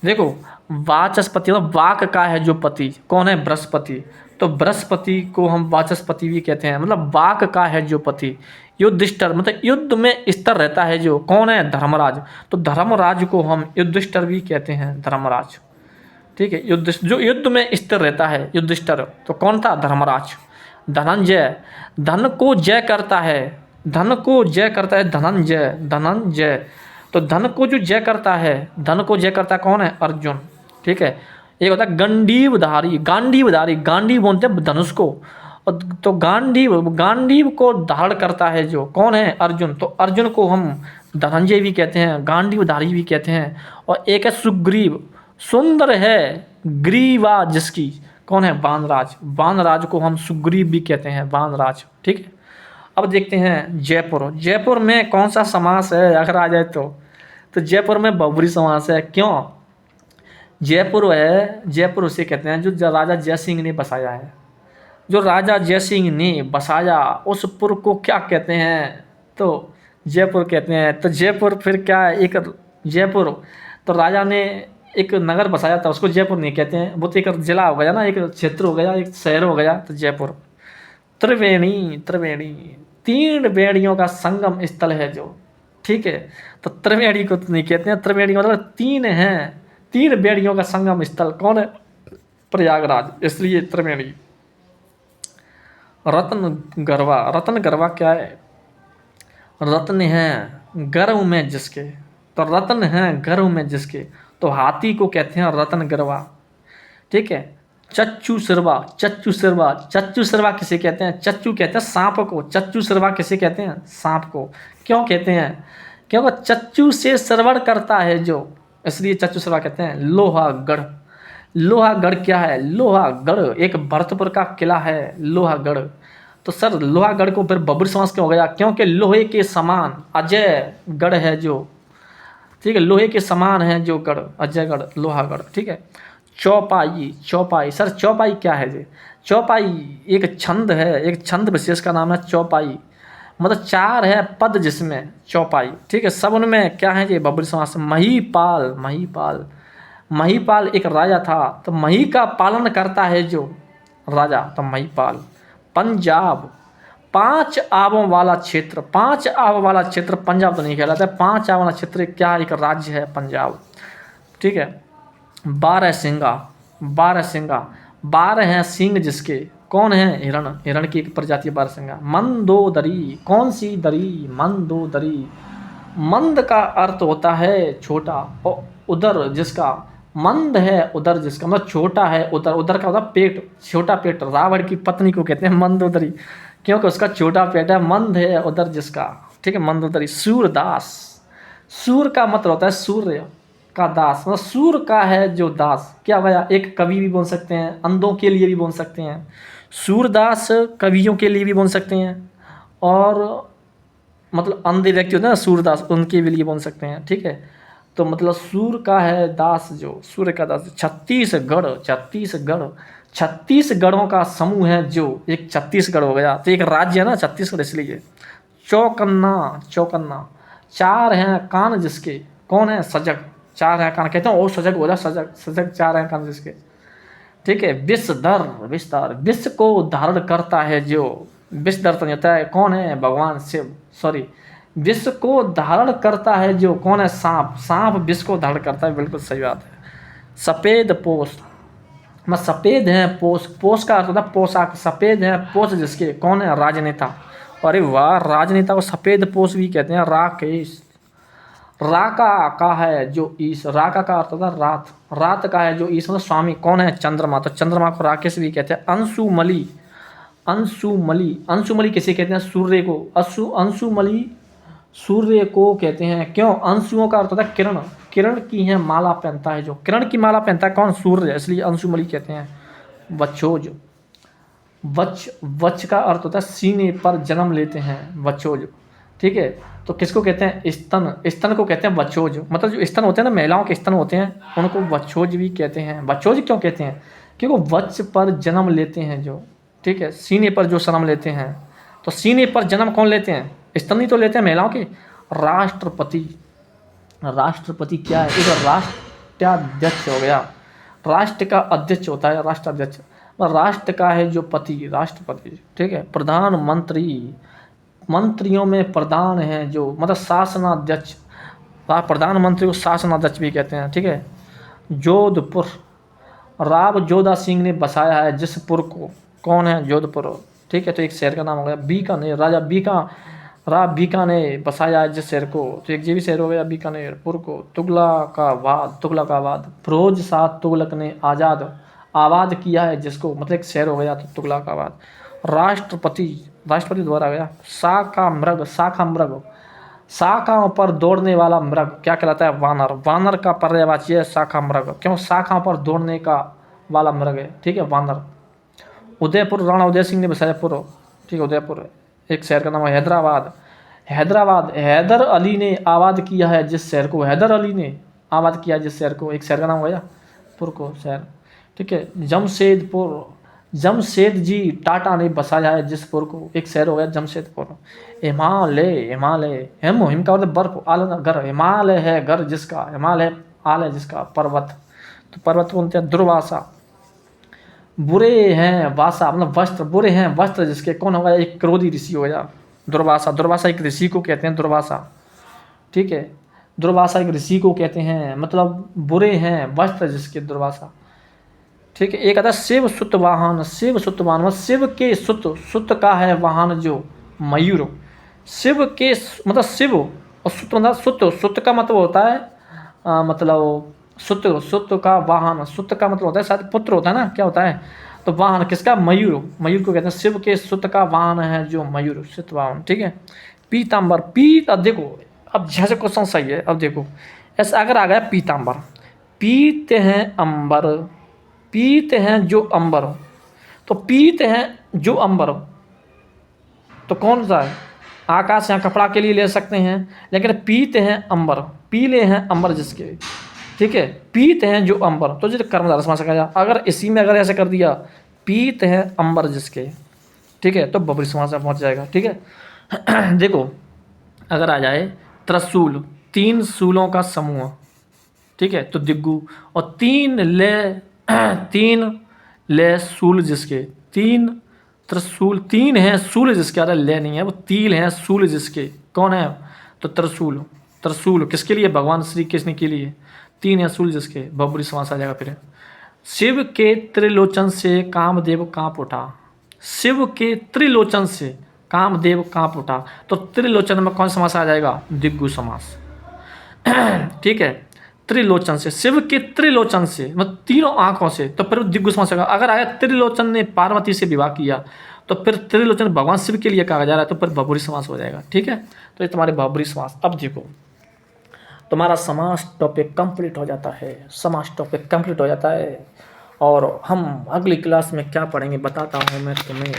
देखो वाचस्पति मतलब वाक का है जो पति, कौन है, बृहस्पति, तो बृहस्पति को हम वाचस्पति भी कहते हैं, मतलब वाक का है जो पति। युधिष्ठिर मतलब युद्ध में स्थिर रहता है जो, कौन है, धर्मराज, तो धर्मराज को हम युधिष्ठिर भी कहते हैं, धर्मराज, ठीक है। युद्ध, जो युद्ध में स्थिर रहता है युधिष्ठिर, तो कौन था, धर्मराज। धनंजय, धन को जय करता है, धन को जय करता है धनंजय, धनंजय, तो धन को जो जय करता है, धन को जय करता कौन है, अर्जुन, ठीक है। एक होता है गंडीवधारी, गांडीवधारी, गांडीव बोलते हैं धनुष को, और तो गांडीव, गांडीव को धारण करता है जो, कौन है, अर्जुन, तो अर्जुन को हम धनंजय भी कहते हैं, गांडीवधारी भी कहते हैं। और एक है सुग्रीव, सुंदर है ग्रीवा जिसकी, कौन है, वानराज, वानराज को हम सुग्रीव भी कहते हैं, वानराज, ठीक है। अब देखते हैं जयपुर, जयपुर में कौन सा समास है अगर आ जाए तो जयपुर में बहुब्रीहि समास है, क्यों, जयपुर है, जयपुर उसे कहते हैं जो राजा जयसिंह ने बसाया है, जो राजा जयसिंह ने बसाया उस पुर को क्या कहते हैं, तो जयपुर कहते हैं। तो जयपुर फिर क्या है, एक जयपुर, तो राजा ने एक नगर बसाया था उसको जयपुर नहीं कहते हैं, वो तो एक जिला हो गया ना, एक क्षेत्र हो गया, एक शहर हो गया, तो जयपुर। त्रिवेणी, त्रिवेणी, तीन वेणियों का संगम स्थल है जो, ठीक है, तो त्रिवेणी को तो नहीं कहते हैं, त्रिवेणी मतलब तीन हैं, तीन वेणियों का संगम स्थल, कौन है, प्रयागराज, इसलिए त्रिवेणी। रत्न गरवा, रत्न गरवा क्या है, रत्न है गर्व में जिसके, तो रत्न है गर्व में जिसके, तो हाथी को कहते हैं रत्न गरवा, ठीक है। चच्चू सिरवा, चच्चू सिरवा, चच्चू सिरवा किसे कहते हैं, चच्चू कहते हैं सांप को, चच्चू सिरवा किसे कहते हैं, सांप को, क्यों कहते हैं, क्योंकि चच्चू से श्रवण करता है जो, इसलिए चच्चू सिरवा कहते हैं। लोहागढ़, लोहागढ़ क्या है, लोहागढ़ एक भरतपुर का किला है, लोहागढ़, तो सर लोहागढ़ को फिर बहुब्रीहि समास क्यों हो गया, क्योंकि लोहे के समान अजय गढ़ है जो, ठीक है, लोहे के समान है जो गढ़, अजयगढ़, लोहागढ़, ठीक है। चौपाई, चौपाई, सर चौपाई क्या है जी, चौपाई एक छंद है, एक छंद विशेष का नाम है चौपाई, मतलब चार है पद जिसमें चौपाई, ठीक है। सब उनमें क्या है जी, बहुब्रीहि समास। महीपाल, महीपाल, महीपाल एक राजा था, तो मही का पालन करता है जो राजा, तो महीपाल। पंजाब, पांच आबों वाला क्षेत्र, पांच आब वाला क्षेत्र पंजाब तो नहीं कहलाता है, पांच आब वाला क्षेत्र क्या एक राज्य है पंजाब, ठीक है। बारहसिंगा, बारहसिंगा, बारह हैं सिंह जिसके, कौन है, हिरण, हिरण की एक प्रजाति बारहसिंगा। मंदोदरी, कौन सी दरी, मंदोदरी, मंद का अर्थ होता है छोटा, और उदर जिसका, मंद है उदर जिसका, मतलब छोटा है उदर, उदर का होता है पेट, छोटा पेट, रावण की पत्नी को कहते हैं मंदोदरी, क्योंकि उसका छोटा पेट है, मंद है उदर जिसका, ठीक है, मंदोदरी। सूरदास, सूर का मतलब होता है सूर्य, का दास, मतलब सूर का है जो दास। क्या भैया, एक कवि भी बोल सकते हैं, अंधों के लिए भी बोल सकते हैं, सूरदास कवियों के लिए भी बोल सकते हैं, और मतलब अंधे व्यक्ति होते हैं ना सूरदास, उनके भी लिए बोल सकते हैं। ठीक है, तो मतलब सूर का है दास जो, सूर्य का दास। छत्तीसगढ़, छत्तीसगढ़, छत्तीसगढ़ों का समूह है जो, एक छत्तीसगढ़ हो गया, तो एक राज्य है ना छत्तीसगढ़, इसलिए। चौकन्ना, चौकन्ना, चार हैं कान जिसके, कौन है, सजग, चार हैं कान, कहते हैं ओ सजग हो जा, सजग, सजग, चार हैं कान जिसके। ठीक है, विषधर, विषधर, विष को धारण करता है जो, विषधर तो नहीं होता है, कौन है, भगवान शिव, सॉरी, विष को धारण करता है जो, कौन है, सांप, सांप विष को धारण करता है, बिल्कुल सही बात है। सफेद पोष, मैं सफेद है पोष, पोष का अर्थ होता है पोशाक, सफेद है पोष जिसके, कौन है, राजनेता। अरे वाह, राजनेता को सफेद पोष भी कहते हैं। राकेश, राका का है जो ईश, राका का अर्थ होता है रात, रात का है जो ईश, मतलब स्वामी, कौन है, चंद्रमा, तो चंद्रमा को राकेश भी कहते हैं। अंशुमली, अंशुमली, अंशुमली किसे कहते हैं, सूर्य को, अंशुमली सूर्य को कहते हैं। क्यों, अंशुओं का अर्थ होता है किरण, किरण की है माला पहनता है जो, किरण की माला पहनता है कौन, सूर्य, इसलिए अंशुमली कहते हैं। वक्षोज, वच, वच का अर्थ होता है सीने पर जन्म लेते हैं, वक्षोज। ठीक है, तो किसको कहते हैं, स्तन, स्तन को कहते हैं वक्षोज, मतलब जो स्तन होते हैं ना, महिलाओं के स्तन होते हैं, उनको वक्षोज भी कहते हैं। वक्षोज क्यों कहते हैं, क्योंकि वक्ष पर जन्म लेते हैं जो, ठीक है, सीने पर जो जन्म लेते हैं, तो सीने पर जन्म कौन लेते हैं, स्तन ही तो लेते हैं महिलाओं के। राष्ट्रपति, राष्ट्रपति क्या है, एक राष्ट्राध्यक्ष हो गया, राष्ट्र का अध्यक्ष होता है राष्ट्राध्यक्ष, राष्ट्र का है जो पति, राष्ट्रपति। ठीक है, प्रधानमंत्री, मंत्रियों में प्रधान है जो, मतलब शासनाध्यक्ष, प्रधानमंत्री को शासनाध्यक्ष भी कहते हैं। ठीक है, जोधपुर, राव जोधा सिंह ने बसाया है जिसपुर को, कौन है, जोधपुर। ठीक है, तो एक शहर का नाम हो गया। बीकानेर, राजा बीका ने बसाया है जिस शहर को, तो एक ये भी शहर हो गया बीकानेर। पुर को, तुगलकाबाद, तुगलकाबाद, फिरोज शाह तुगलक ने आबाद किया है जिसको, मतलब एक शहर हो गया तो तुगलकाबाद। राष्ट्रपति, राष्ट्रपति द्वारा आ गया। शाखा मृग, शाखा मृग, शाखाओं पर दौड़ने वाला मृग क्या कहलाता है, वानर, वानर का पर्यायवाची है शाखा मृग। क्यों, शाखाओं पर दौड़ने का वाला मृग है। ठीक है, वानर। उदयपुर, राणा उदय सिंह ने बसाया पुर। ठीक है, उदयपुर, एक शहर का नाम है। हैदराबाद, हैदराबाद, हैदर अली ने आबाद किया है जिस शहर को, हैदर अली ने आबाद किया जिस शहर को, एक शहर का नाम हो गया पुर को, शहर। ठीक है, जमशेदपुर, जमशेद जी टाटा ने बसाया है जिस पुर को, एक शहर हो गया जमशेदपुर। हिमालय, हिमालय, हिम का मतलब बर्फ, आल घर, हिमालय है घर जिसका, हिमालय आल है जिसका, पर्वत, तो पर्वत बोलते हैं। दुर्वासा, बुरे हैं वासा, मतलब वस्त्र, बुरे हैं वस्त्र जिसके, कौन होगा, एक क्रोधी ऋषि हो गया दुर्वासा। दुर्वासा एक ऋषि को कहते हैं, दुर्वासा। ठीक है, दुर्वासा एक ऋषि को कहते हैं, मतलब बुरे हैं वस्त्र जिसके, दुर्वासा। ठीक है, एक आता है शिव सुत वाहन, शिव सुत वाहन, मतलब शिव के सुत, सुत का है वाहन जो, मयूर। शिव के मतलब शिव, और सुत मतलब सुत, सुत का मतलब होता है मतलब सुत, सुत का वाहन, सुत का मतलब होता है शायद पुत्र होता है ना, क्या होता है, तो वाहन किसका, मयूर, मयूर को कहते हैं। शिव के सुत का वाहन है जो मयूर, सुत वाहन। ठीक है, पीताम्बर, अब देखो, अब जैसे क्वेश्चन सही है, अब देखो ऐसा अगर आ गया पीताम्बर, पीत हैं अंबर, पीत हैं जो अंबर हो, तो पीत हैं जो अंबर हो, तो कौन सा है, आकाश यहाँ कपड़ा के लिए ले सकते हैं, लेकिन पीत हैं अंबर, पीले हैं अंबर जिसके। ठीक है, पीत हैं जो अंबर, तो जो कर्मधारय समास का, अगर इसी में अगर ऐसे कर दिया, पीत हैं अंबर जिसके, ठीक है, तो बहुब्रीहि समास में पहुँच जाएगा। ठीक है, देखो अगर आ जाए त्रिशूल, तीन शूलों का समूह, ठीक है, तो दिग्गु, और तीन ले शूल जिसके, तीन त्रिशूल, तीन है शूल जिसके, अरे ले नहीं है वो, तिल है शूल जिसके, कौन है, तो त्रिशूल, त्रिशूल किसके लिए, भगवान श्री कृष्ण के लिए, तीन है शूल जिसके, बहुब्रीहि समास आ जाएगा। फिर शिव के त्रिलोचन से कामदेव कांप उठा, शिव के त्रिलोचन से कामदेव कांप उठा, तो त्रिलोचन में कौन समास आ जाएगा, दिग्गु समास। ठीक है, त्रिलोचन से, शिव के त्रिलोचन से मतलब तीनों आंखों से, तो फिर दिग्गु समास होगा। अगर आया त्रिलोचन ने पार्वती से विवाह किया, तो फिर त्रिलोचन भगवान शिव के लिए कहा जा रहा है, तो फिर बहुब्रीहि समास हो जाएगा। ठीक है, तो ये तुम्हारे बहुब्रीहि समास। अब देखो तुम्हारा समास टॉपिक कंप्लीट हो जाता है, समास टॉपिक कंप्लीट हो जाता है। और हम अगली क्लास में क्या पढ़ेंगे बताता हूँ मैं तुम्हें,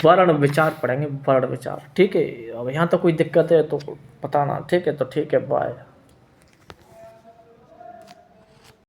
वर्ण विचार पढ़ेंगे, वर्ण विचार। ठीक है, अब यहाँ तो कोई दिक्कत है तो बताना। ठीक है, तो ठीक है, बाय।